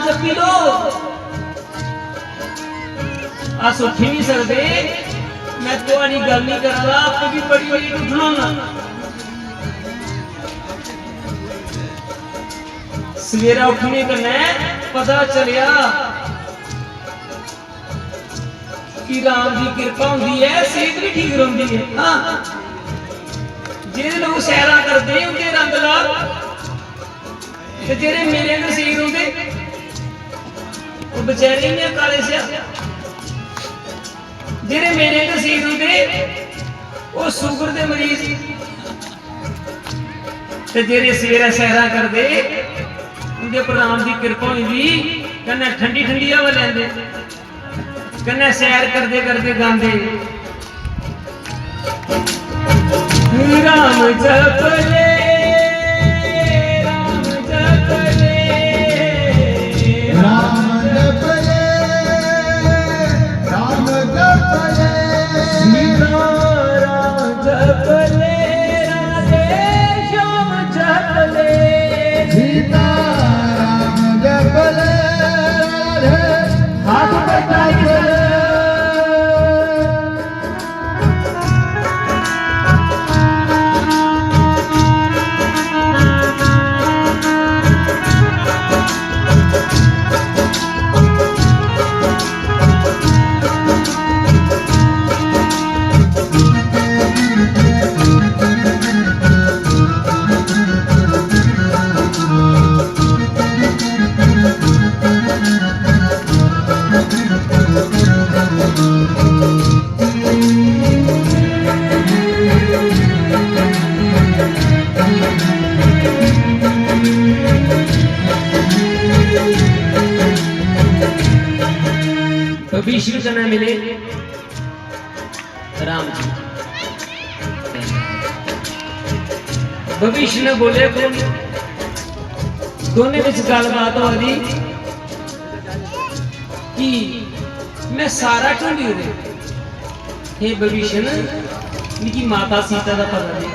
जपी लो। अस उठ नहीं सकते, मैं तुम्हारी गल नहीं कर रहा, आप भी बड़ी बड़ी उठना ना। सवेरा उठने कन्नै पता चलिया कि राम की कृपा होंदी है, सेहत भी ठीक रहती है। हाँ, जेडे लोग सैरा करते उनके रंग लाल, जेडे मेरे अंदर सेहत होंगे वो बेचारे ने काले से, जेडे मेरे अंदर सेहत होंगे वो शुगर के मरीज, जेडे सवेरा सैरा करते उनके पर राम की कृपा होंगी, कन्नै ठंडी ठंडी हवा लैंदे, कन्नै सैर करते करते गांदे राम जप ले, राम जप ले, राम जप ले, राम जप ले, सीता राम जप ले, राधे श्याम जप ले, सीता राम जप ले, राधे हाथ बटा ले। विष्णु का नाम मिले राम जी, भविष्य ने बोले दोनों बिच गलबात हो रही कि मैं सारा ढूंढी उदे, हे भविष्य मेरी माता सीता का पता नहीं,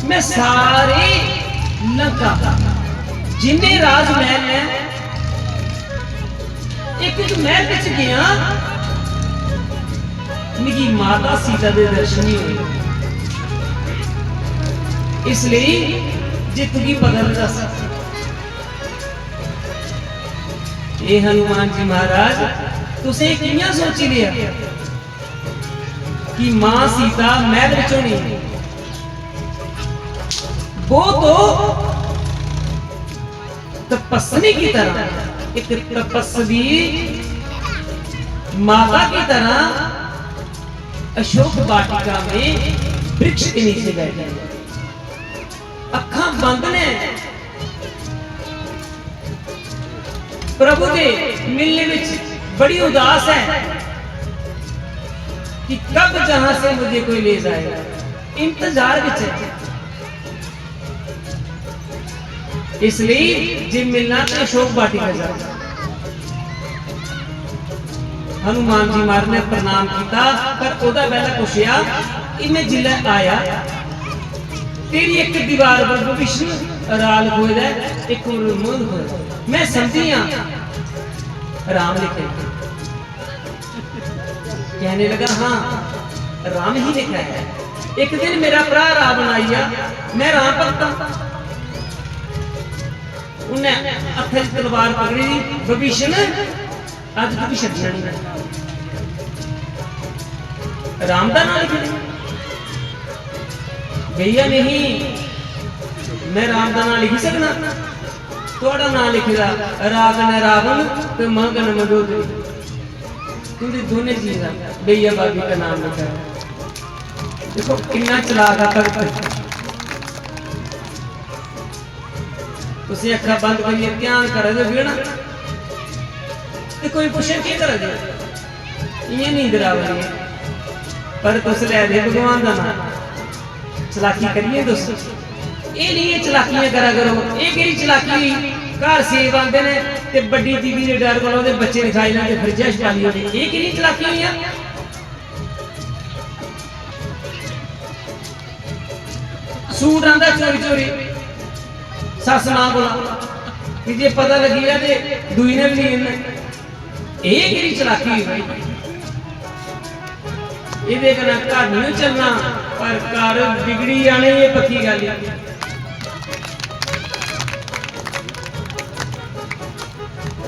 मैं सारे लंका जिन्हें राजमहल है एक महल बिच गया, मेरी माता सीता के दर्शन नहीं हुए, इसलिए जे तुझी बदल दस। ये हनुमान जी महाराज तुसे कियां सोची लिया कि मां सीता महल विचों नहीं, वो तो तपस्वी की तरह, एक तपस्वी माता की तरह अशोक वाटिका में वृक्ष के नीचे बैठे, अखा बंद ने प्रभु के मिलने में बड़ी उदास है कि कब जहां से मुझे कोई ले जाएगा, इंतजार में है, इसलिए जिन मिलना तो अशोक वाटिका जाता। हनुमान जी महाराज ने प्रणाम किया, पर ओदा पहला पुछया कि मैं जिले आया तेरी एक दीवार पर विष्णु राल होए एक और मुंह होए, मैं समझी राम लिखे, कहने लगा हाँ राम ही लिखा है। एक दिन मेरा भरा रावण आया, मैं राम भगता, उन्हें हथ तलवार पकड़ी, भविष्य ने अज तू भी छड्डना नहीं, राम का नाम लिख भैया नहीं, मैं राम का नाम लिख सकना, थोड़ा नाम लिखेगा रावण रावण तो मगन मदोद, तुझे दोनों चीज भैया भाभी का नाम लिखा है। देखो कितना चलाक है, तुसी अखा बंद करिए ध्यान कर ना, तो कोई पूछे की कर ये नींद आवी, पर तुस लै दे भगवान का नाम, चलाकी करिए दोस्तों, ये नहीं चलाकियां करा करो, ये केड़ी चलाकी, घर सेब आते ने ते बड़ी दीदी के डर को बच्चे ने खाई लेंगे फ्रिजा च पाली होनी, ये केड़ी चलाकी हुई, सूट आंदा चोरी चोरी सस मां को कि जे पता लगी है ते दुई ने भी नहीं ये केड़ी चलाकी हुई ये कना घर नहीं चलना पर घर बिगड़ी जाने ये पक्की गल है।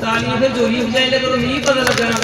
तालियां फिर जोरी बजाई ले करो नहीं पता लगा ना।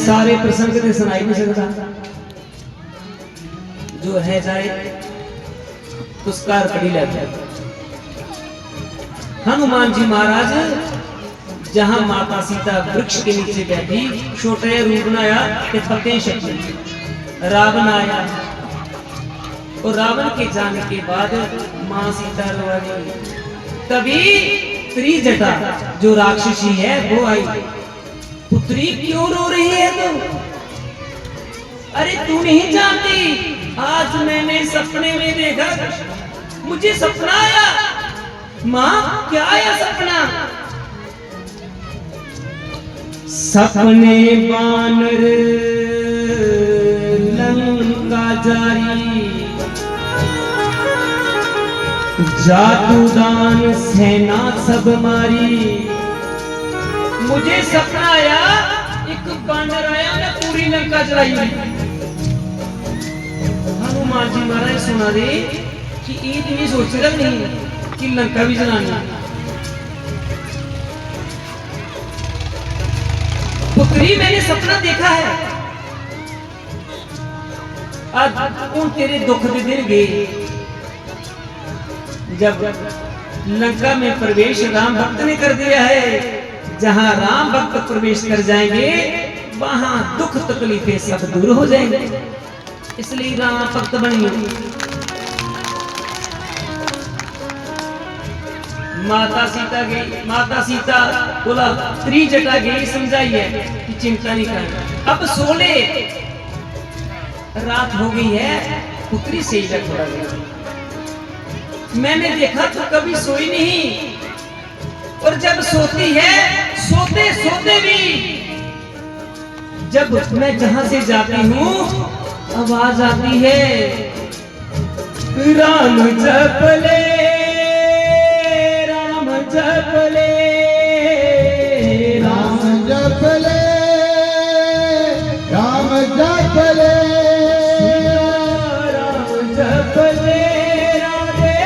सारे प्रसंग ने सुनाई नहीं सकता जो है जाए पुरस्कार कड़ी लेते। हनुमान जी महाराज जहां माता सीता वृक्ष के नीचे बैठी छोटे रूप बनाया कि फतेह शक्ति रावण आया और रावण के जाने के बाद मां सीता रोने तभी त्रिजटा जो राक्षसी है वो आई। पुत्री क्यों रो रही है तुम? अरे तू नहीं जानती आज मैंने सपने में देखा मुझे सपना आया। मां क्या आया सपना? सपने बानर लंका जारी जादूदान सेना सब मारी। मुझे सपना आया एक बानर आया मैं पूरी लंका चलाई। हनुमान जी महाराज सुना दे कि ईद नहीं सोच रहा नहीं कि लंका भी जलानी। पुत्री मैंने सपना देखा है आज उन तेरे दुख के दिन गए जब लंका में प्रवेश राम भक्त ने कर दिया है। जहां राम भक्त प्रवेश कर जाएंगे वहां दुख तकलीफें सब दूर हो जाएंगे इसलिए राम भक्त बनिए। माता सीता बोला त्रिजटा गई समझाइए कि चिंता नहीं करना। अब सोले रात हो गई है पुत्री से ही थोड़ा गया। मैंने देखा तो कभी सोई नहीं और जब सोती है सोते सोते भी जब मैं जहां से जाती हूं आवाज आती है राम जप ले राम जप ले राम जप ले राम जप ले राम जप ले राधे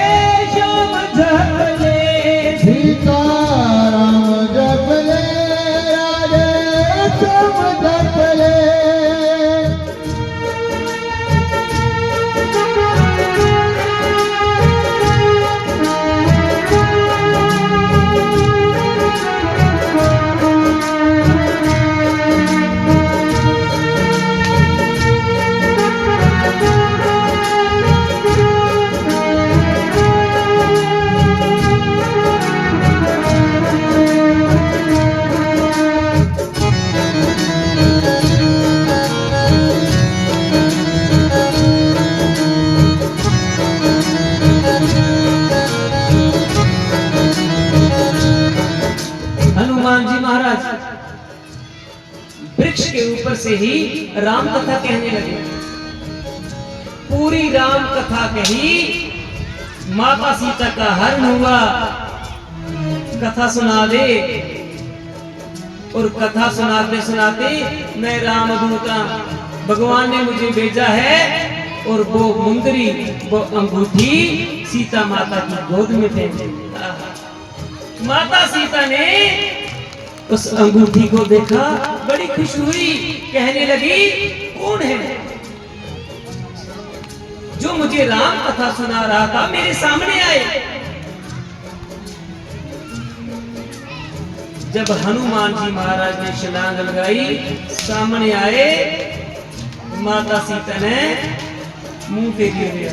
श्याम जप ले सीता राम जप ले राधे श्याम जप ले। हनुमान जी महाराज वृक्ष के ऊपर से ही राम कथा कहने लगे। पूरी राम कथा कही माता सीता का हरण हुआ। कथा सुना दे और कथा सुनाते सुनाते मैं रामदूता भगवान ने मुझे भेजा है और वो मुंदरी वो अंगूठी सीता माता की गोद में थे। माता सीता ने उस अंगूठी को देखा बड़ी खुश हुई कहने लगी कौन है जो मुझे राम कथा सुना रहा था मेरे सामने आए। जब हनुमान जी महाराज ने छलांग लगाई सामने आए माता सीता ने मुंह पे गिर दिया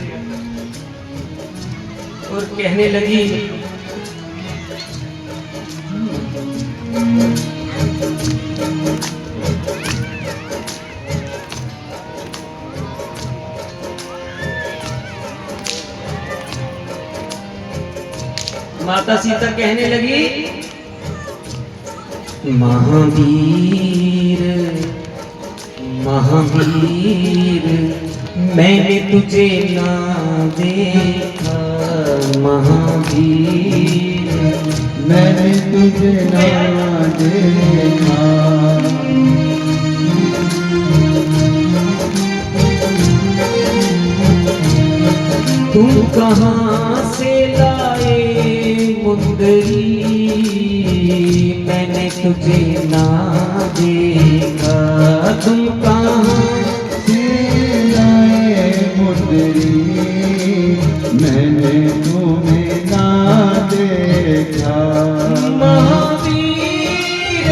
और कहने लगी, माता सीता कहने लगी, महावीर महावीर मैंने तुझे ना देखा, महावीर मैंने तुझे ना देखा, तुम कहाँ से लाए मुंदरी, मैंने तुझे ना देखा, तुम कहाँ से लाए मुंदरी, मैंने तुम्हें ना देखा, महावीर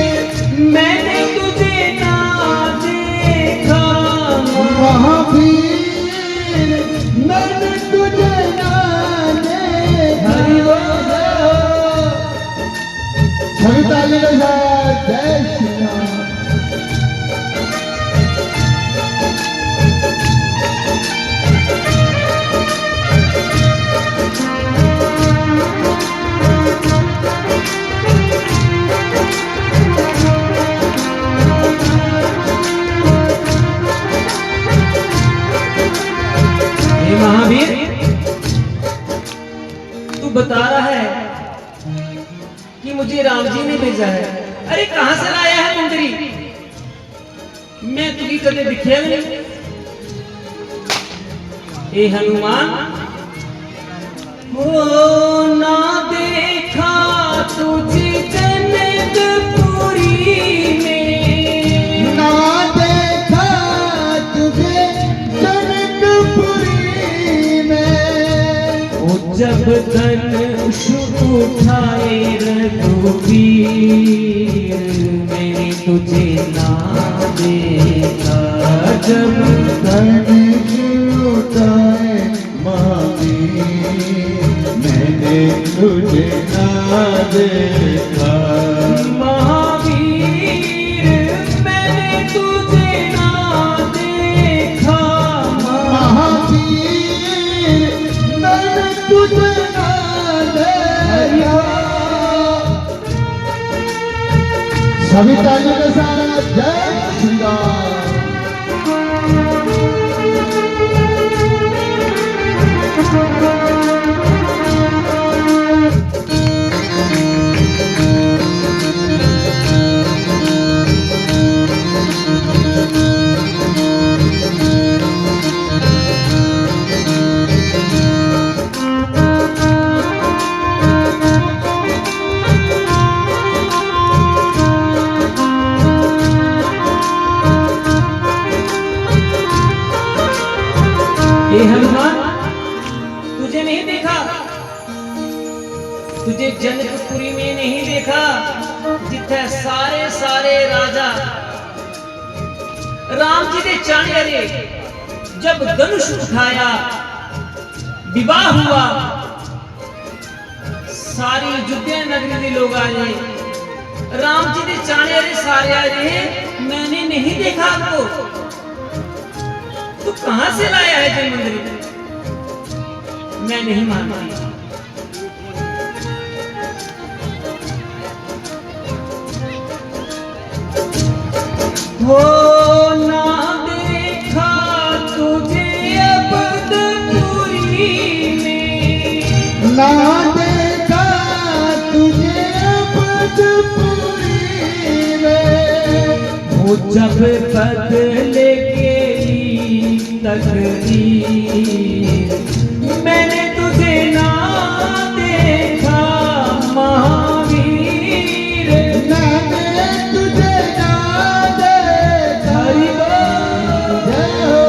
मैंने तुझे ना देखा, महावीर मैंने तुझे ना देखा। सभी ताली के साथ जय श्री राम। हे महावीर, तू बता रहा है कि मुझे राम जी ने भेजा है। अरे कहां से लाया है मुंदरी? मैं तुझे कदे दिखे नहीं। हे हनुमान, हो ना देखा तुझे जनकपुरी में, ना देखा तुझे जनकपुरी में, जब धनुष उठाए रघुवीर, मैंने तुझे ना देखा, जब धनुष उठाए महावीर, मैंने तुझे ना देखा, महावीर मैंने तुझे ना देखा, महावीर मैंने तुझे ना देखा। सभी तालियों के साथ जय श्री राम। हे हनुमान, तुझे नहीं देखा, तुझे जनकपुरी में नहीं देखा, जिथे सारे सारे राजा राम जी ने चाहे रे, जब धनुष उठाया विवाह हुआ, सारी अयोध्या नगरी के लोग आए, राम जी ने चाहे रे सारे आए, मैंने नहीं देखा आपको। तू कहां से लाया है जन मंदिर? मैं नहीं मानती। हो ना देखा तुझे अबदपुरी में, ना देखा तुझे अबदपुरी में, वो जब बदले के तकदीर, मैंने तुझे ना देखा, महावीर मैंने तुझे ना देखा। जय हो।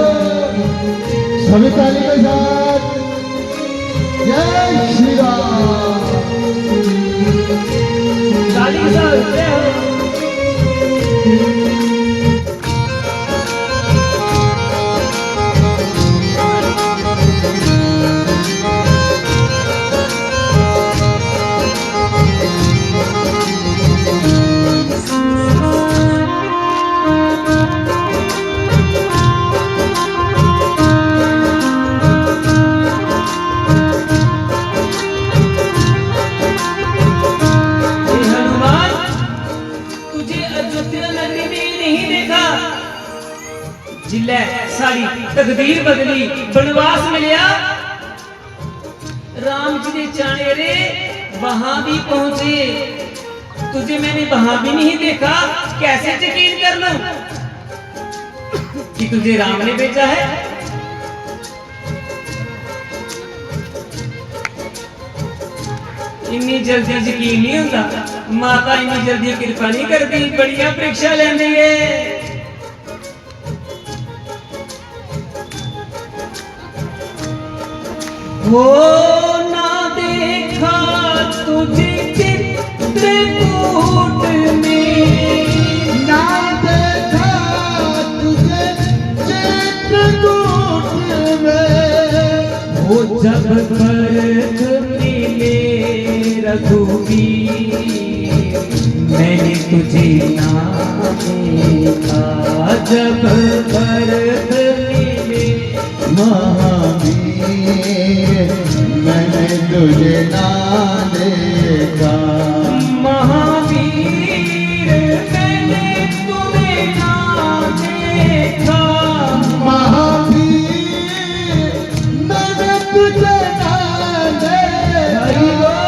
सभी ताली के साथ जय श्री राम। ताली के साथ जय हो। तकदीर बदली बनवास मिलिया राम जी ने चाहे रे वहां भी पहुंचे तुझे मैंने वहां भी नहीं देखा कैसे यकीन कर लूं कि तुझे राम ने भेजा है। इन्नी जल्दी यकीन नहीं होता माता इन्नी जल्दी कृपा नहीं करती बड़िया परीक्षा लेंदी है। हो ना देखा तुझे चित्रकूट में ना देखा तुझे चित्रकूट में वो जब भरत मिले रघुवीर मैंने तुझे ना देखा जब भरत मिले महावीर मैंने तुझे ना देखा महावीर मैंने तुम्हें ना देखा महावीर मैंने तुझे ना देखा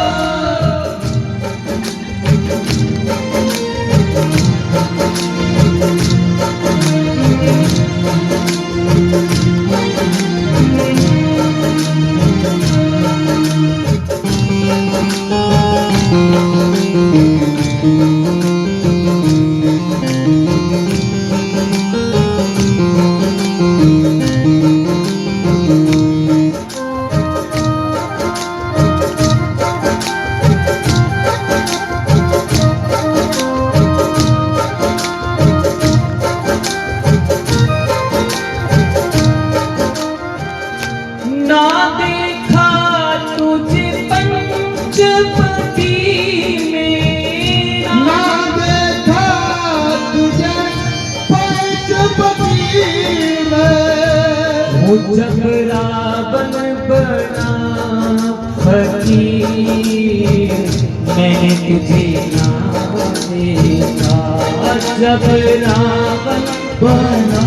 ना देखा तुझे पंचवटी में ना देखा तुझे पंचवटी में वो जब रावण बना फकीर मैंने तुझे ना देखा जब रावण बना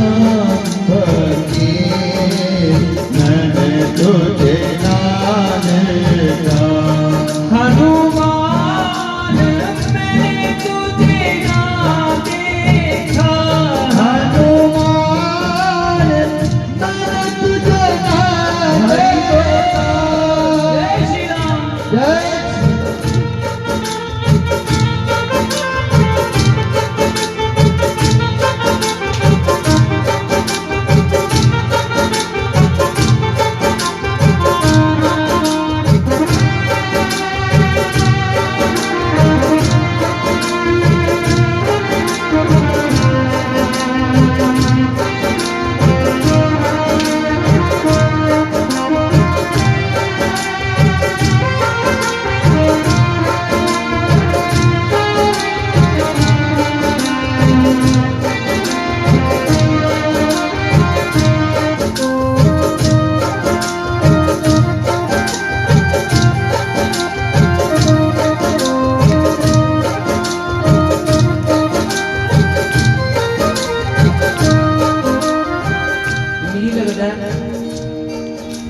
फकीर मैंने तुझे ना देखा हनुमान मैंने तुझे ना देखा हनुमान मैंने तुझे ना देखा जय श्री राम। जय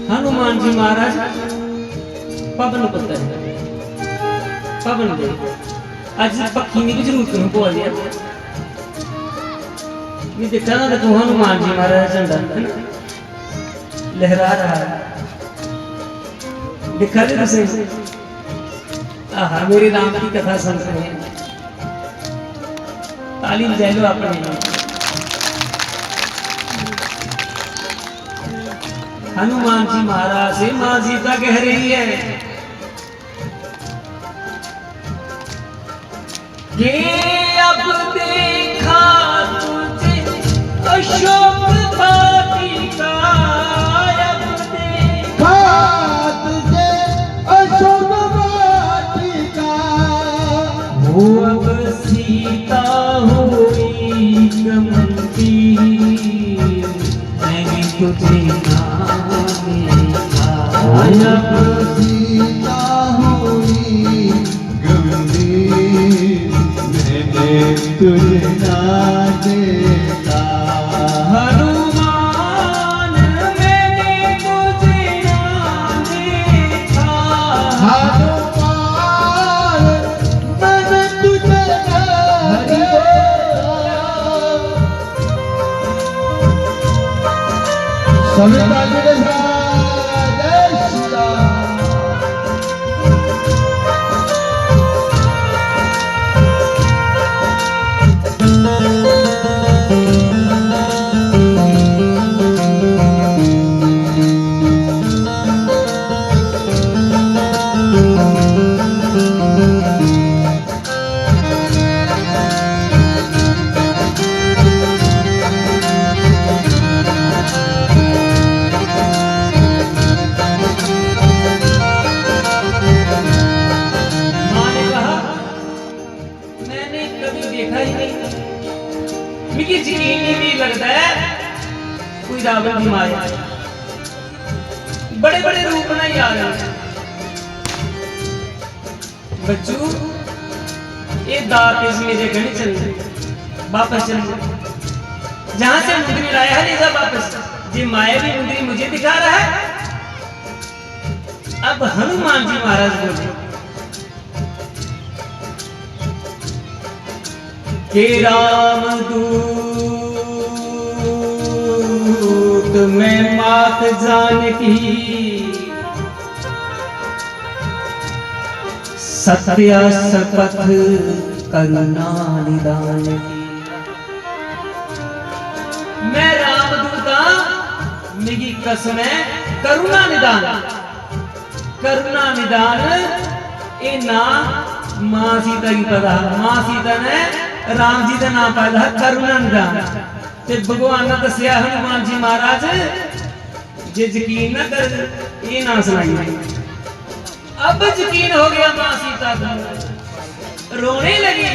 हनुमान जी महाराज पवन पुत्र है पवन दे आज पक्की नहीं भी जरूरत नहीं बोल दिया मैं देखा ना तो हनुमान जी महाराज झंडा लहरा रहा है दिखा दे तुझे आहा मेरे राम की कथा सुन रहे हैं तालीम दे लो अपने हनुमान जी महाराज से मां सीता कह रही है ये अब देखा तुझे अशोक वाटिका अब देखा तुझे अशोक वाटिका वो अब सीता हुई गंभीर मैंने तुझे ना देखा अब सीता हुई गंभीर मैंने तुझे ना देखा हनुमान सभी तालियों के साथ जय श्री राम। यकीन ही नहीं लगता है कोई रावण की माया बड़े बड़े रूप नहीं आ रहे बच्चू ये दांत इस मेरे गणी चल वापस चल जहां से मुंदरी लाया है ले जा वापस ये माया भी मुंदरी मुझे दिखा रहा है। अब हनुमान जी महाराज बोले के राम दूत में मात जानकी सत्य शपथ करुणा निदान की। मैं रामदूता मेरी कसम है करुणा निदान ए ना मां सीता की पता मां सीता ने राम जी का नाम पाया करुणा निदान ते भगवान ने दसिया हनुमान जी महाराज जे यकीन न कर ये ना सुनाई। अब यकीन हो गया मां सीता का रोने लगी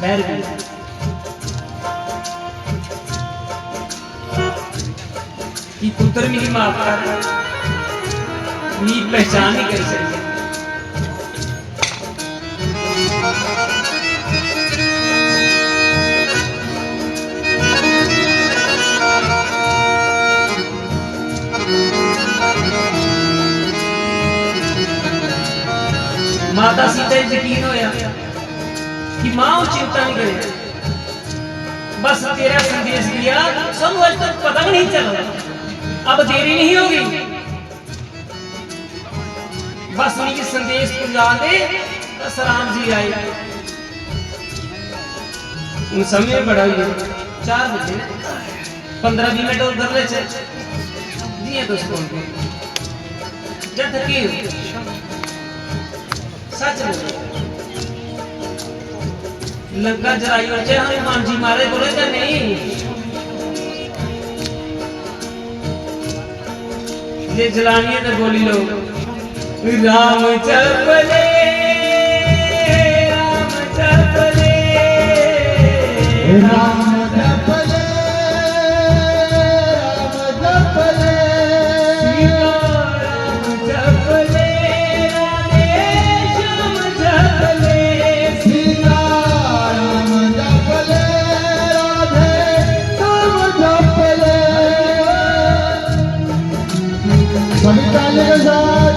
बैर कि पुत्र मेरी माफ कर मेरी पहचान नहीं कर सकती। माता सीता यकीन होया कि मां चिंता नहीं करे बस तेरा संदेश दिया सब आज तक पता भी नहीं चला अब देरी नहीं होगी बस उनकी संदेश पहुंचा दे बस राम जी आए। उन समय बड़ा ही 4 बजे 15-20 मिनट और कर ले चल दिए तो उसको जब तक सच लंका जलाई और चाहे हनुमान जी मारे बोले क्या नहीं ये जलानी है तो बोली लो राम चपले राम चपले राम जपले राम जपले सीता राम जपले सभी तालियों के साथ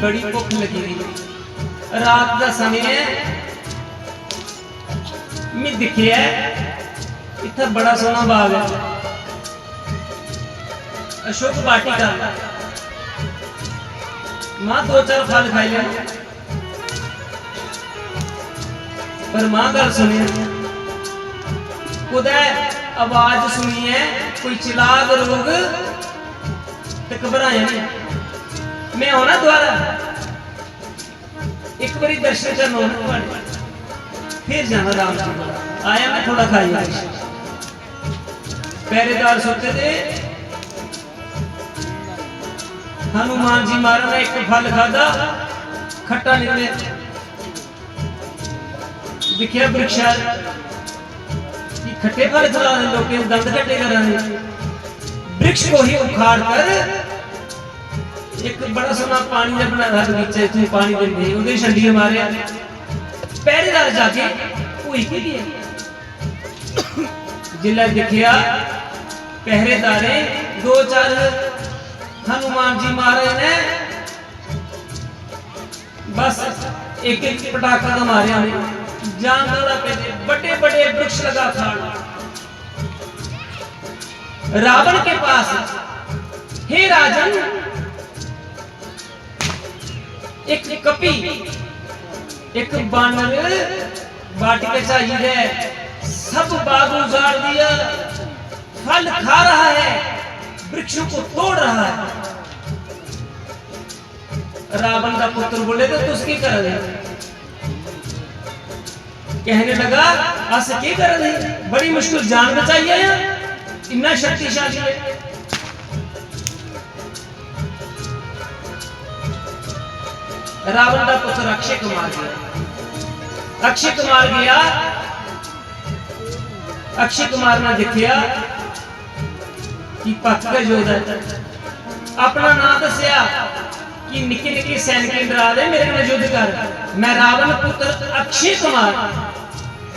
बड़ी भुख लगी थी रात का समय है मैं दिखिया इतना बड़ा सोना बाग है अशोक वाटिका मां 2-4 फल खाई ले पर मां गल सुनी खुद आवाज सुनी है कोई चिलाग लोग ते घबराया नहीं मैं आना द्वारा एक बारी दर्शन करना फिर जाना राम जी आया मैं थोड़ा खाई पहरेदार सोते थे हनुमान जी महाराज ने एक फल खादा खट्टा निकले दिखिया वृक्ष खट्टे फल खिला रहे लोग दंद खट्टे कर रहे वृक्ष को ही उखाड़ कर एक बड़ा सोना पानी का बना था बगीचे में पानी देंगे उधर छंडिये मारे पहरेदार जाके हुई की दिए जिला दिखिया पहरेदारे 2-4 हनुमान जी महाराज ने बस एक पटाखा का मारे जानदारा पे बड़े बड़े वृक्ष लगा खाड़ रावण के पास हे राजन एक कपी एक बानर बाटिका चाहिए सब बाग उजाड़ दिया फल खा रहा है वृक्षों को तोड़ रहा है रावण का पुत्र बोले तो उसकी कर दे कहने लगा अस के कर दे बड़ी मुश्किल जान बचाई है इतना शक्तिशाली है रावण का पुत्र अक्षय कुमार गया अक्षय कुमार गया अक्षय कुमार ने देखिया कि पक्का योद्धा अपना नाम दसिया कि निके निके सैनिक डरा दे मेरे नाल युद्ध कर मैं रावण पुत्र अक्षय कुमार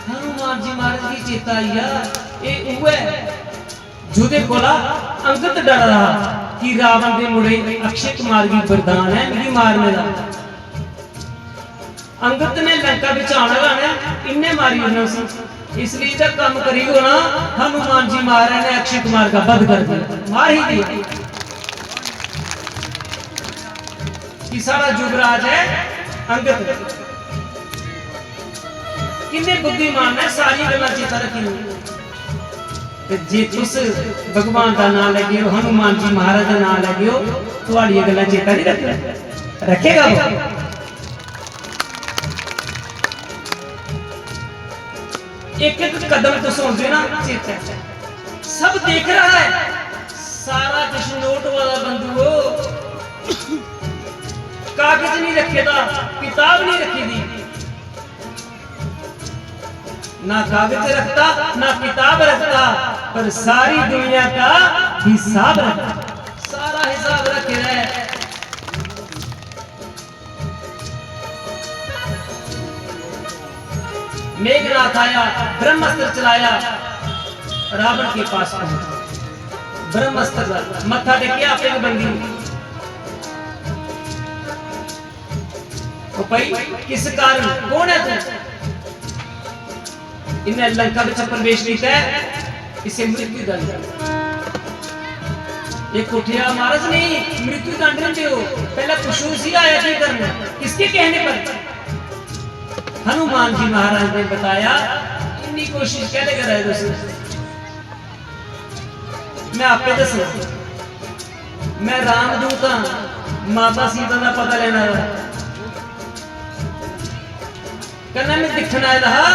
हनुमान जी महाराज की चेता आया ये उहे जोधे कोला अंगद डर रहा कि रावण के मुड़े अक्षय कुमार की वरदान है मेरी मारने का अंगद ने लंका बचाने लाने इन्ने मारी उन्होंने इसलिए जब काम करीगो ना हनुमान जी महाराज ने अक्षय कुमार का वध कर दिया मार ही दिया कि सारा युवराज है अंगद किन्ने बुद्धिमान है सारी गल्लां चेता रखी ते जे तुस भगवान का नाम लगे हो हनुमान जी महाराज का नाम लगे हो तुम्हारी गल्लां चेता नहीं रखेगा एक एक कदम तो सोचते ना चेता सब देख रहा है सारा कृष्णोट वाला बंधु हो कागज नहीं रखेगा किताब नहीं रखी दी ना कागज रखता ना किताब रखता पर सारी दुनिया का हिसाब रखता सारा हिसाब रखे है मेघनाथ आया ब्रह्मास्त्र चलाया रावण के पास पहुंचा ब्रह्मास्त्र मत्था टेकिया अपने बंदी भाई किस कारण कौन है तू इन्हें लंका में प्रवेश किया है इसे मृत्यु दंड एक उठिया महाराज नहीं मृत्यु दंड नहीं दो पहले पुरुष ही आया की करना किसके कहने पर हनुमान जी महाराज ने बताया इतनी कोशिश कैसे कर रहे दोस्तों मैं आपके दस मैं रामदूत हाँ माता सीता का पता लेना कहना मैं दिखना है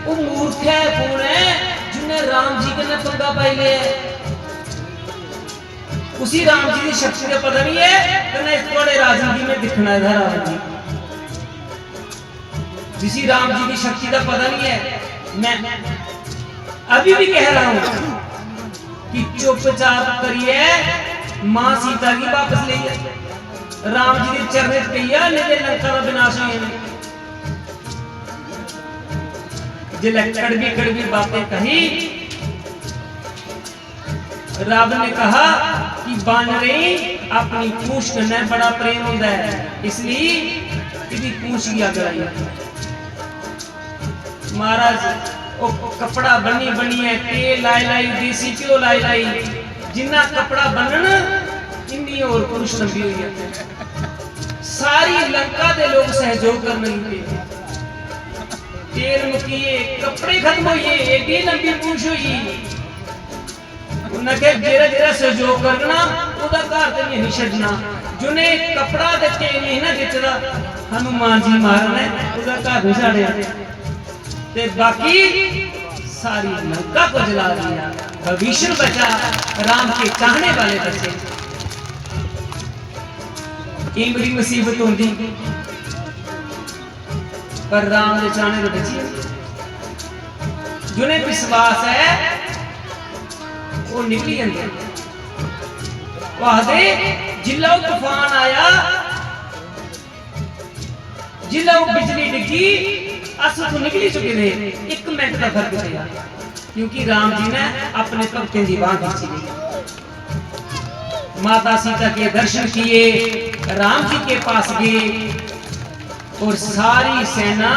वो मूर्ख है कौन है जिन्हें राम जी के ने पंगा पाई ले उसी राम जी की शक्ति का पता नहीं है कहना इस बड़े राजनीति में दिखना है राम जी जिसी राम जी की शक्ति का पता नहीं है मैं अभी भी कह रहा हूं कि चुपचाप करिए मां सीता की वापस ले राम जी के चरण कहिया नहीं लंका का विनाश हो कड़वी कड़वी बातें कही रावण ने कहा कि बानरे अपनी पूंछ करना बड़ा प्रेम होता है इसलिए इसकी पूंछ की आग लाई महाराज ओ कपड़ा बनी बनी है तेल लाई लाई देसी घ्यो लाई लाई जिन्ना कपड़ा बनन इन्नी और पुरुष लंबी हुई है सारी लंका दे लोग सहयोग करने लगे तेल मुकिए कपड़े खत्म हुए एडी लंबी पूंछ हुई उन्हें जेरा जेरा सहयोग करना उदा घर ते नहीं छड़ना जुने कपड़ा ते तेल नहीं ना दिता हनुमान जी महाराज ने उदा घर नहीं छाड़िया ते बाकी सारी लंका को जला दिया भविष्य बचा राम के चाहने वाले बचे कई बड़ी मुसीबत होती पर राम ने चाहने तो बची जिन्हें विश्वास है वो निकली जाते आखदे जिला तूफान आया जिला बिजली डिगी अस तो निकली चुके थे 1 मिनट का फर्क पिया क्योंकि राम जी ने अपने भक्तों की बांह खींची माता सीता के दर्शन किए राम जी के पास गए और सारी सेना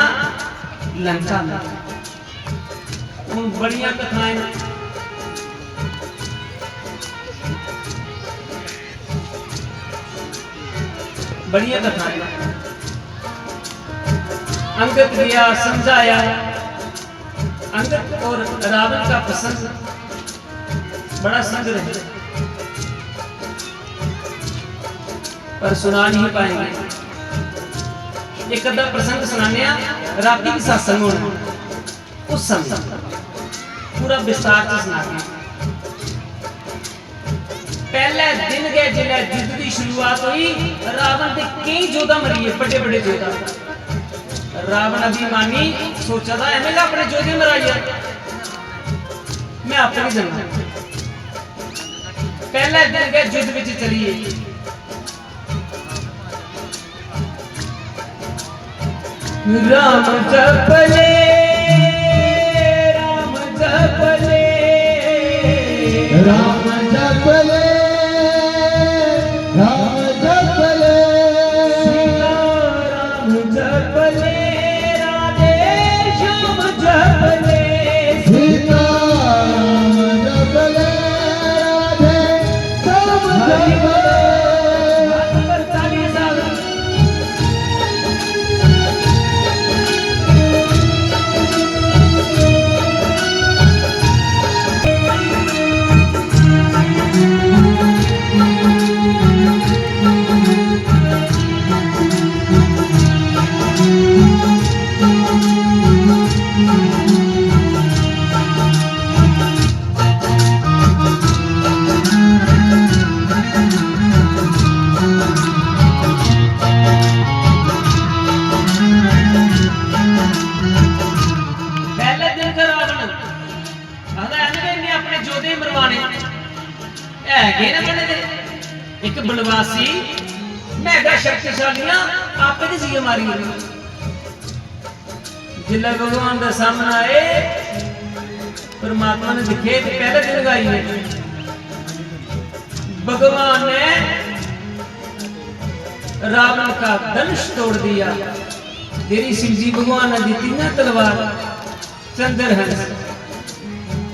लंका में उन बढ़िया कथाएं बढ़िया कथाएं अंगद गया समझाया अंगद और रावण का प्रसंग बड़ा सुंदर है पर सुना नहीं पाएंगे एक अद्धा प्रसंग सुनाने राती की सत्संग होना उस समय पूरा विस्तार से सुनाते पहले दिन गए जिले युद्ध की शुरुआत हुई रावण के कई योद्धा मरिए बड़े बड़े योद्धा रावण अभिमानी सोचा था एमएलए अपने जोधे मराइए मैं आपको नहीं जानता पहले दिन गए युद्ध में चलिए राम जपले राम जपले राम जपले राम जपले राम जपले राधे श्याम जपले सीता राम जपले राधे श्याम जपले एक बनवासी मेगा शक्तिशालियां आपे दी सी मारी जिला भगवान का सामने आए परमात्मा ने दिखे तो पहले दिन गाई है भगवान ने रावण का धनुष तोड़ दिया तेरी शिव जी भगवान ने दी ना तलवार चंद्रहंस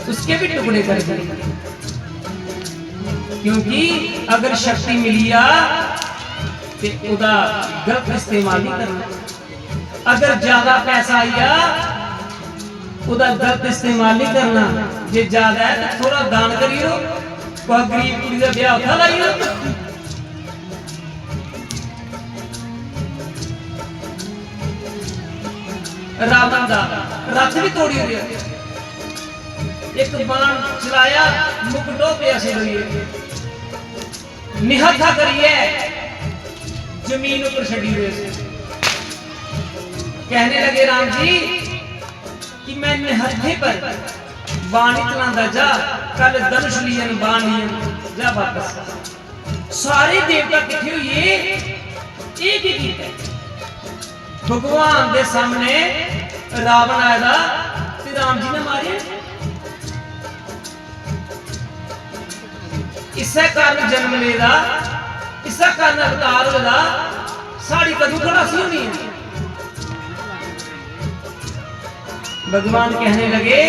उसके भी टुकड़े कर दिए क्योंकि अगर शक्ति मिली आ ते उदा गलत इस्तेमाल नहीं करना अगर ज्यादा पैसा आया उदा गलत इस्तेमाल नहीं करना जे ज्यादा है तो थोड़ा दान करियो कोई गरीब कुड़ी का ब्याह उठा लाइयो रावण का रथ भी तोड़ी दिया एक बाण चलाया मुकुटो पे ऐसे लगी निहत्था करिए जमीन ऊपर छड़ी हुए कहने लगे राम जी कि मैं निहत्थे पर बाण चलांदा जा कल धनुष लियन बाण लियन जा वापस सारे देवता इकट्ठे हुए एक ही कीता भगवान के सामने रावण आया ते राम जी ने मारे इसे कारण जन्म लेदा इसे कारण अवतार होदा साड़ी कदू खलासी होनी है भगवान कहने लगे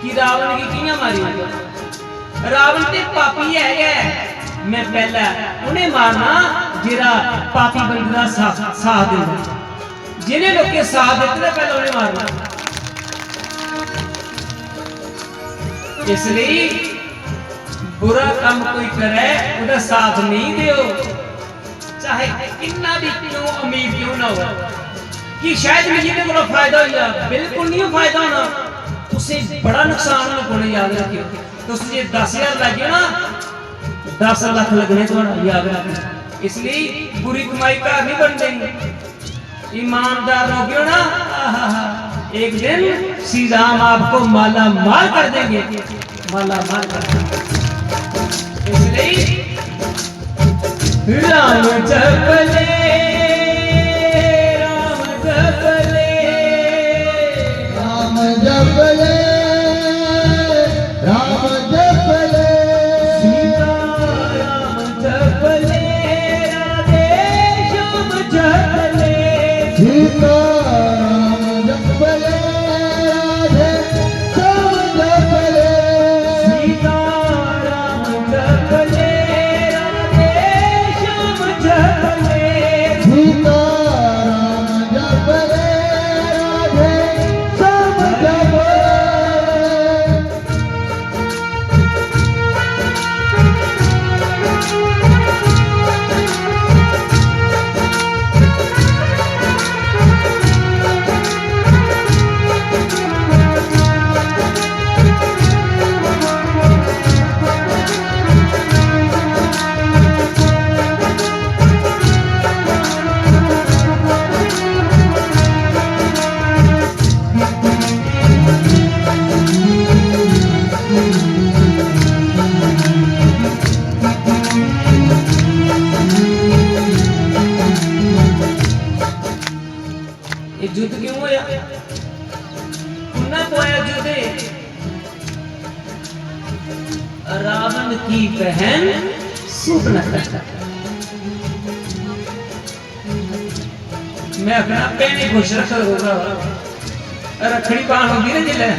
कि रावण की कियां मारी रावण ते पापी है मैं पहला उन्हें मारना जेरा पापी बंदे दा साथ देंदा जिन्हें लोग साथ देते पहले उन्हें मारना इसलिए बुरा काम कोई करे उदा साथ नहीं दियो चाहे कितना भी क्यों अमीर क्यों ना हो कि शायद मुझे को फायदा हो जा बिल्कुल नहीं फायदा होना उसे बड़ा नुकसान होना याद रखियो तो उसे 10,000 लगे ना 10 लाख लगने तो याद रखना इसलिए बुरी कमाई का नहीं बन देंगे, ईमानदार रहोगे ना, एक दिन श्री राम आपको माला माल कर देंगे, माला माल कर देंगे। इसलिए राम जपले, राम जपले, राम जपले, राम जपले, सीता राम जपले, राधे श्याम जपले, सीता राम जपले, राधे श्याम जपले, सीता राम जपले, राधे श्याम जपले, सीता राम जपले, राधे श्याम जपले। ये युद्ध क्यों होया? उन्हें होया युद्ध रावण की बहन सुपर्णखा। मैं अपना पहने खुश रख होगा, रखड़ी पान होगी ना जिले,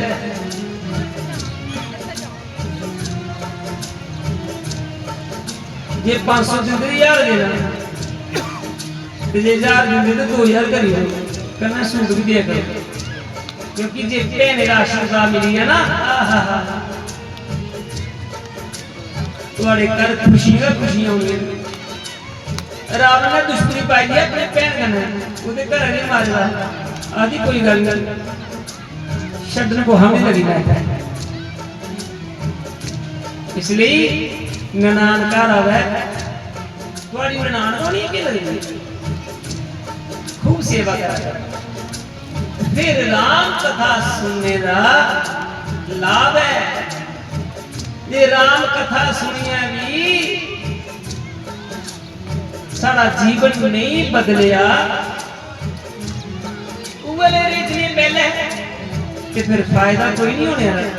ये 500 जिंदगी 1000 देना, ते जे 1000 दिंदे तो 2000 करियो, करना सूट भी दिया करो, क्योंकि जे भैन आशीर्वाद मिली है ना, तुम्हारे घर खुशियां खुशियां होंगी। रावण ने दुश्मनी पाई दी अपने भैन कन्नै, ਉਹਦੇ घर नहीं मारदा, आदि कोई गल नहीं, छड्डन को हमें लगी रहता है। इसलिए ननान घर आवे, तुम्हारी ननान होनी है कि लगी, खूब सेवा करा, फिर राम कथा सुनने का लाभ है। ये राम कथा सुनिया भी सारा जीवन नहीं बदलिया, उगले इतने पहले कि फिर फायदा कोई नहीं होने वाला।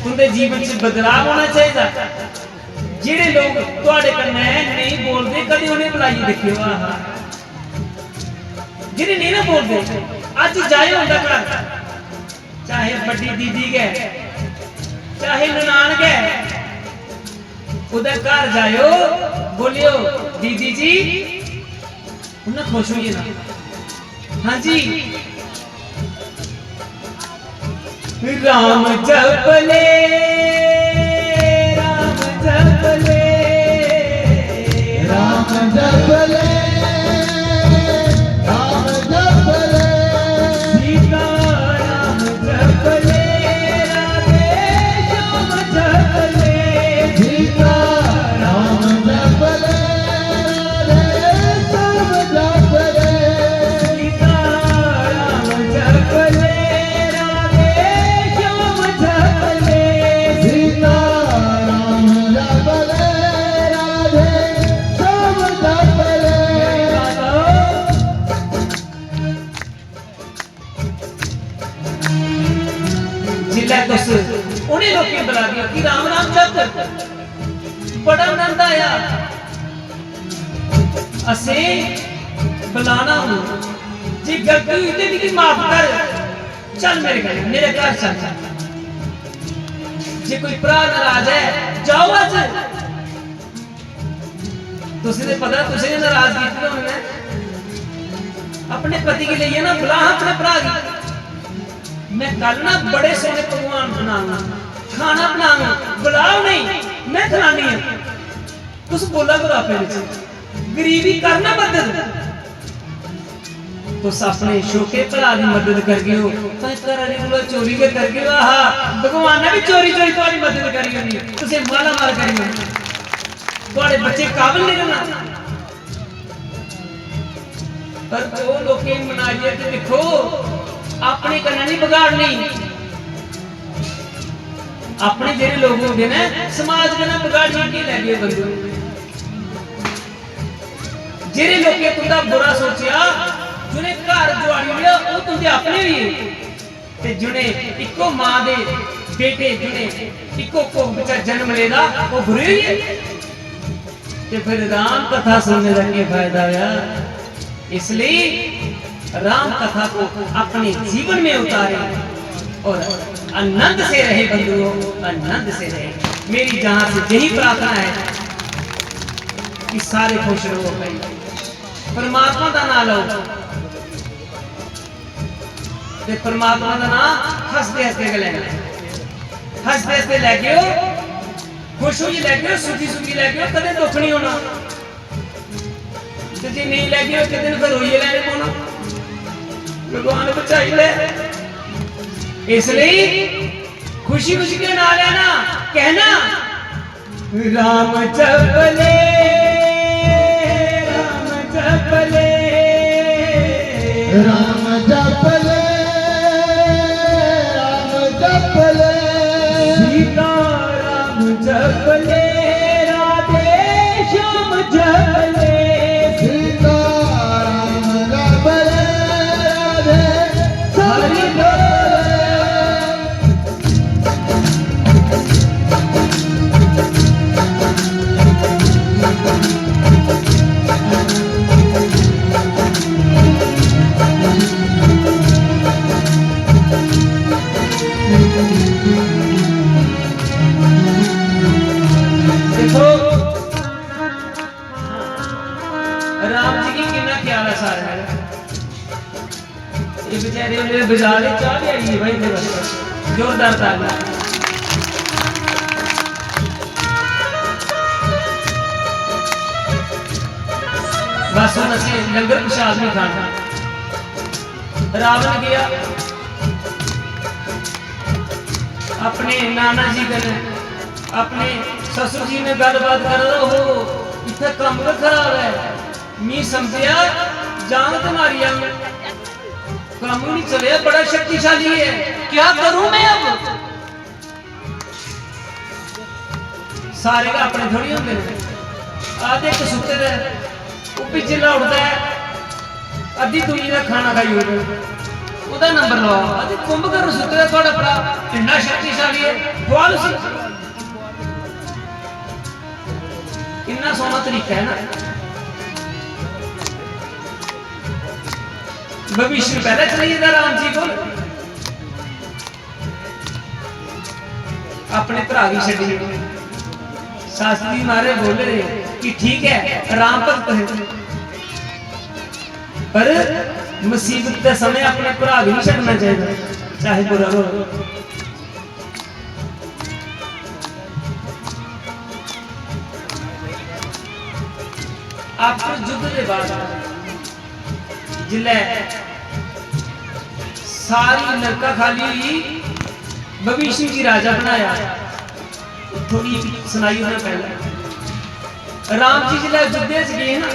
तुंदे जीवन से बदलाव होना चाहिए। जेड़े लोग तुहाडे कन्नै नहीं बोलते, कभी उन्हें बुलाइए देखियो, जेड़े नहीं ना बोलते, अज जाए उनका घर, चाहे बड़ी दीदी गए, चाहे ननान गए, उधर घर जायो, बोलियो दीदी जी, उन्हें खुश होइए ना, हाँ जी, राम जपले, राम जपले, राम जपले, राम जपले, सीता राम जपले, राधे श्याम जपले, सीता राम जपले, राधे श्याम जपले, सीता राम जपले, राधे श्याम जपले, सीता राम जपले, राधे श्याम जपले। जिला तुस उन्हें लोगों बुला दिया कि राम राम जप, बड़ा आनंद आया, असे बुलाना हूं, जी गलती हुई तो भी माफ कर, चल मेरे घर चल, जे कोई भरा नाराज है जाओ, अज तुझे तो पता, तुझे नाराज किया उन्होंने अपने पति के लिए ना, बुला अपने भरा की, मैं कल ना बड़े सोने पकवान बनाऊंगा, खाना बनाऊंगा, बुलाओ नहीं, मैं खिलानी है, तुम बोला करो आपे गरीबी करना मदद, तो अपने छोटे भरा की मदद करके हो, घर वाले को चोरी के करके, भगवान ने भी चोरी चोरी तुम्हारी मदद करी होनी, तुझे माला माल करी होनी, ਤੁਹਾਡੇ ਬੱਚੇ ਕਾਬਿਲ ਨਿਕਲਣਾ। पर जो लोग मनाइए तो देखो अपने कन्ने नहीं बिगाड़नी, अपने जेरे लोग होंगे ना समाज के ना बिगाड़ने की लगे बंदे जेरे लोग तुंदा बुरा सोचिया जिन्हें घर जुआड़ी लिया वो तुंदे अपने भी ते जिन्हें इको मां दे बेटे जिन्हें इको कोख बच्चा जन्म लेदा वो बुरे ही है। ते फिर राम कथा सुनने का क्या फायदा यार। इसलिए राम कथा को अपने जीवन में उतारे और आनंद से रहे बंधुओं, आनंद से रहे। मेरी जहां से यही प्रार्थना है कि सारे खुश रहो भाई, परमात्मा का नाम लो ते परमात्मा का नाम हंसते हंसते लेना, हंसते हंसते लैके खुश होइए लैके सुखी सुखी लैके कदे दुख नहीं होना। जी नहीं लगे एक दिन फिर रोइए लेने पौना, भगवान बचाई ले। इसलिए खुशी खुशी के ना लेना कहना राम जपले राम जपले राम जपले राम जपले सीता राम जपले राधे श्याम जपले बाजार चाह भी आई है भाई जोरदार ताली। बस हम असं लंगर प्रसाद नहीं खाना। रावण गया अपने नाना जी कने अपने ससुर जी ने गलबात कर रहे हो इतना काम खराब है मी समझिया जान तुम्हारी काम नहीं चले बड़ा शक्तिशाली है क्या करूं मैं अब। सारे का अपने थोड़ी होंगे आधे एक सुते दे वो पिछले उठता है अद्धी दुनिया का खाना खाई होगा नंबर लो अद्धी कुंभकर्ण सुते दे थोड़ा बड़ा इतना शक्तिशाली है बोल सी कितना सोना तरीका है ना। भविष्य पहले चलिए राम जी को अपने भरा भी छड़ी शास्त्री मारे बोले कि ठीक है राम भक्त है पर मुसीबत के समय अपने भरा भी नहीं छड़ना चाहिए चाहे बुरा हो। आपको युद्ध के बाद जिले सारी नरका खाली हुई भविष्य की राजा बनाया थोड़ी सुनाई उन्हें पहले राम जी जिला युद्धे च गए ना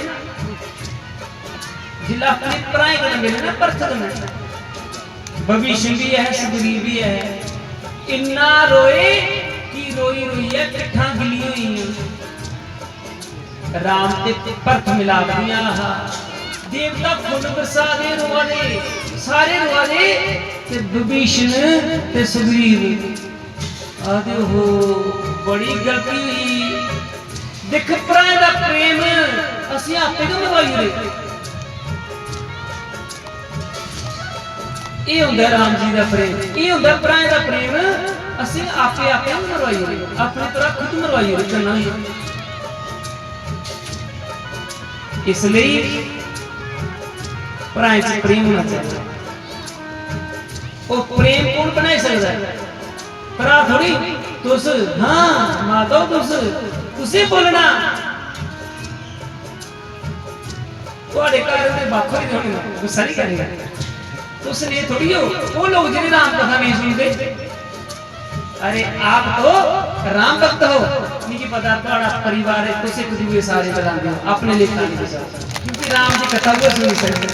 जिला अपने भराए को मिले ना परखत में भविष्य भी है सुग्रीव भी है इन्ना रोए कि रोई रोई है पिठा गिली हुई राम ते परख मिला दिया देवता फुल बरसा दे रोआ दे सारे रोआ दे ते विभीषण ते सुग्रीव आदे हो बड़ी गलती हुई देख भरा दा प्रेम असि आपे क्यों मरवाई रे ये हुंदा राम जी दा प्रेम ये हुंदा भरा दा प्रेम असि आपे आपे मरवाई रे अपने तरह खुद मरवाई रे करना इसलिए भराएं च प्रेम होना चाहिए। वो प्रेम कौन बना सकता है भरा थोड़ी तुस हाँ माता तुसी बोलना थोड़े घर में बाखो ही होने गुस्सा नहीं करेगा तुस ने थोड़ी हो वो लोग जिन्हें राम कथा नहीं सुनते अरे आप तो राम भक्त हो, नहीं पता थोड़ा परिवार है तुसे कुछ भी सारे चलाते हो अपने लिए खाली क्योंकि राम जी कथा वो सुन सकते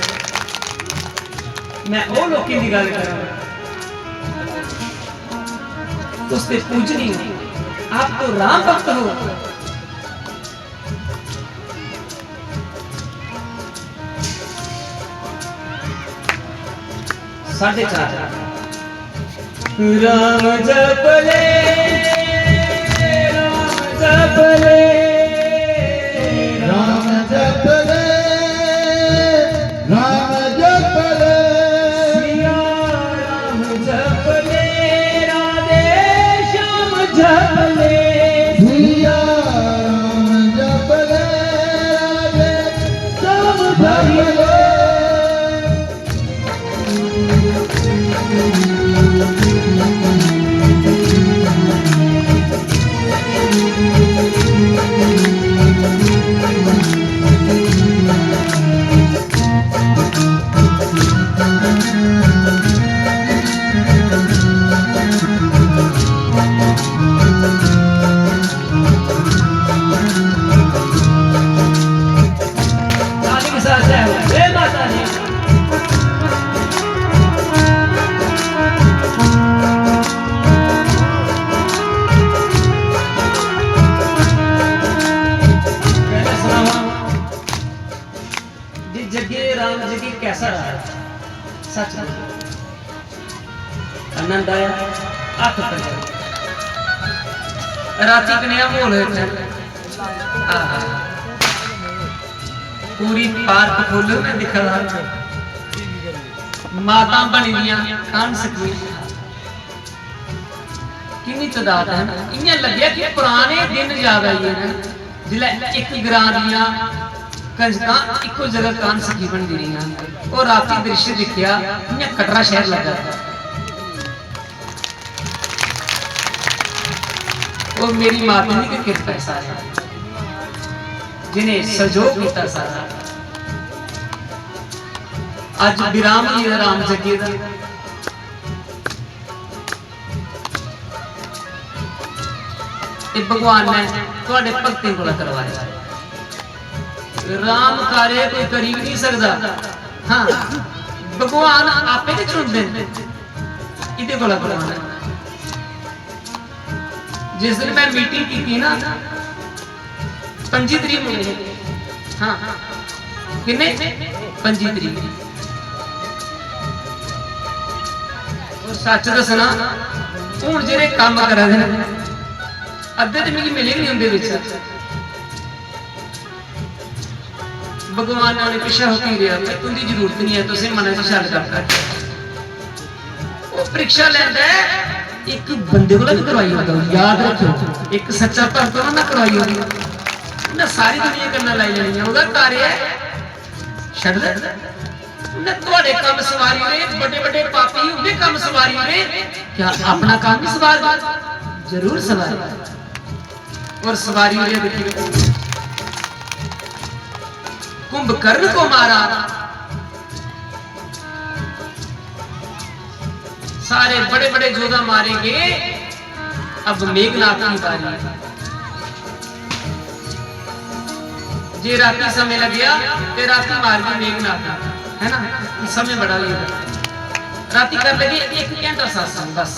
मैं वो लोगों की गल कर रहा उससे पूजनी हो आप तो राम भक्त हो। 4:30 राम जप ले राम जप ले राम जप ले सिया राम जप ले राधे श्याम जप ले सिया राम जप ले राधे श्याम जप ले ताली के साथ जय हो जय माता दी। पहले सुनावा जिस जगह राम जी की कैसा रहा सच आनंद आया आख पर राती कन्या मोल होए पूरी पार्क खोलो में दिख रहा माता बनी दियां कान सकी कितनी तादाद है ना इन्हें लगे कि पुराने दिन याद आई है जिले एक ग्रां दियां कंजकां इको जगह कान सकी बनदी रही और राती दृश्य दिखया इन्हें कटरा शहर लगा वो मेरी माता की कृपा है सारा जिन्हें सजो किया सारा अज विराम जी का राम जगे का भगवान ने थोड़े भक्ति को करवाया राम कार्य कोई करी भी नहीं सकता हाँ भगवान आपे नहीं चुनते इहदे कोला करवाना जिस दिन मैं मीटिंग की थी ना 25 तरीक में हाँ किन्ने 25 तरीक और सच दसना हूँ जेरे काम करा दे अद्धे तो मिगी मिले नहीं उनके विच भगवान ने पिछा होती रहा मैं तुंदी जरूरत नहीं है तुझे मन से छल कर वो परीक्षा लेंदा है एक बंदे को करवाई होता याद रखो एक सच्चा भक्त ना करवाई होती ना सारी दुनिया करना लाई जानी है ਉਹਦਾ कार्य है छड़ दे ना ਤੁਹਾਡੇ ਕੰਮ ਸਵਾਰੀ ਹੋਏ बड़े बड़े पापी ਉਹਦੇ ਕੰਮ सवारी होए क्या अपना काम भी सवार जरूर सवार और सवारी हो देखिए कुंभकर्ण को मारा सारे बड़े बड़े योद्धा मारेंगे अब मेघनाथ की बारी जे राती समय लग गया ते राती मार गई मेघनाथ है ना समय बड़ा लिया राती कर लगे 1 घंटा सत्संग बस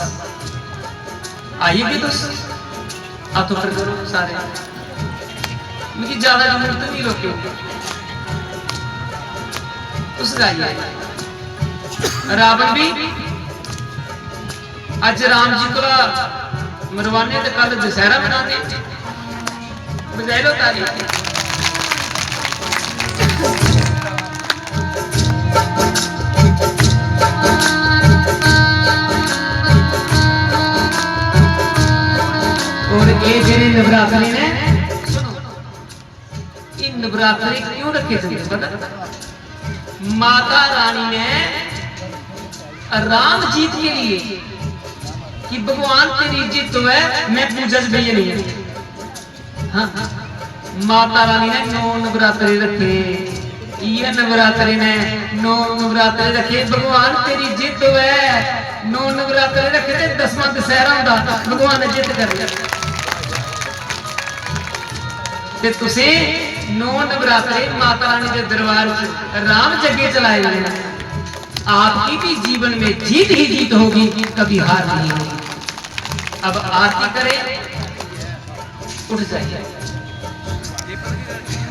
आइए बस आप तो कर करो सारे मुझे ज्यादा जरूरत नहीं लोग उस गाइए रावण भी आज राम जी को मरवाने तो कल दशहरा मनाने बजाय लो ताली और ये जेरे नवरात्रि ने इन नवरात्रि क्यों रखे थे पता माता रानी ने राम जीत के लिए कि भगवान तेरी जीत तो है मैं पूजा से भैया नहीं है हाँ माता रानी ने 9 नवरात्रे रखे ये नवरात्रे ने 9 नवरात्रे रखे भगवान तेरी जीत तो है 9 नवरात्रे रखे थे 10वां दशहरा हुंदा भगवान ने जित कर लिया ते तुसी 9 नवरात्रे माता रानी के दरबार च राम जगे चलाए गए हैं। आपकी भी जीवन में जीत ही जीत होगी, कभी हार नहीं होगी। अब आरती करें, उठ जाइए।